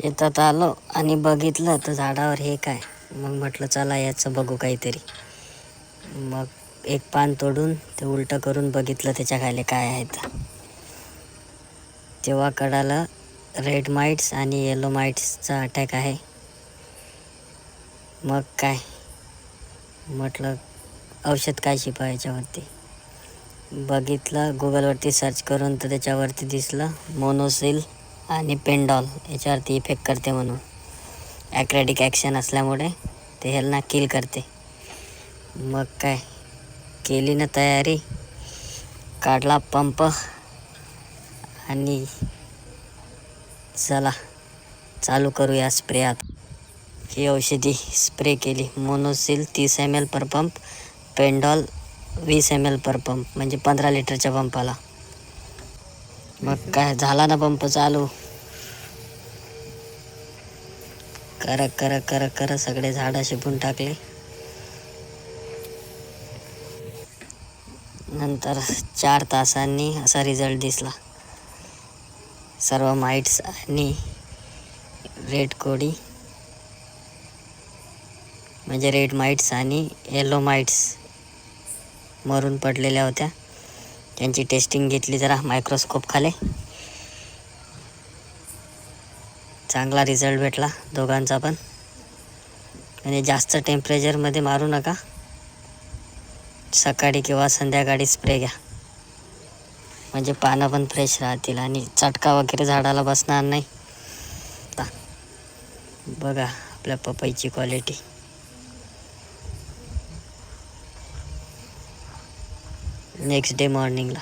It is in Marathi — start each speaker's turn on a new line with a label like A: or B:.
A: शेतात आलो आणि बघितलं तर झाडावर हे काय. मग म्हटलं चला याचं बघू काहीतरी. मग एक पान तोडून ते उलटं करून बघितलं त्याच्या खाली काय आहे तर तेव्हा कळालं रेड माइट्स आणि येलो माइट्सचा अटॅक आहे. मग काय म्हटलं औषध काय शिपा याच्यावरती बघितलं गुगलवरती सर्च करून तर त्याच्यावरती दिसलं मोनोसिल आणि पेंडॉल याच्यावरती इफेक्ट करते म्हणून. ॲक्रेडिक ॲक्शन असल्यामुळे ते ह्याला किल करते. मग काय केली ना तयारी, काढला पंप आणि चला चालू करूया स्प्रे. आता ही औषधी स्प्रे केली. मोनोसिल 30 ml पर पंप, पेंडॉल 20 ml पर पंप, म्हणजे 15 लिटरच्या पंपाला. मग काय झाला ना पंप चालू. कर सगळे झाडं शिपून टाकले. नंतर 4 तासांनी असा रिझल्ट दिसला. सर्व माइट्स आणि रेड कोडी म्हणजे रेड माइट्स आणि येलो माइट्स मरून पडलेल्या होत्या. त्यांची टेस्टिंग घेतली जरा मायक्रोस्कोप खाली. चांगला रिझल्ट भेटला दोघांचा पण. म्हणजे जास्त टेम्परेचरमध्ये मारू नका. सकाळी किंवा संध्याकाळी स्प्रे घ्या, म्हणजे पानं पण फ्रेश राहतील आणि चटका वगैरे झाडाला बसणार नाही. बघा आपल्या पपईची क्वालिटी. नेक्स्ट डे मॉर्निंगला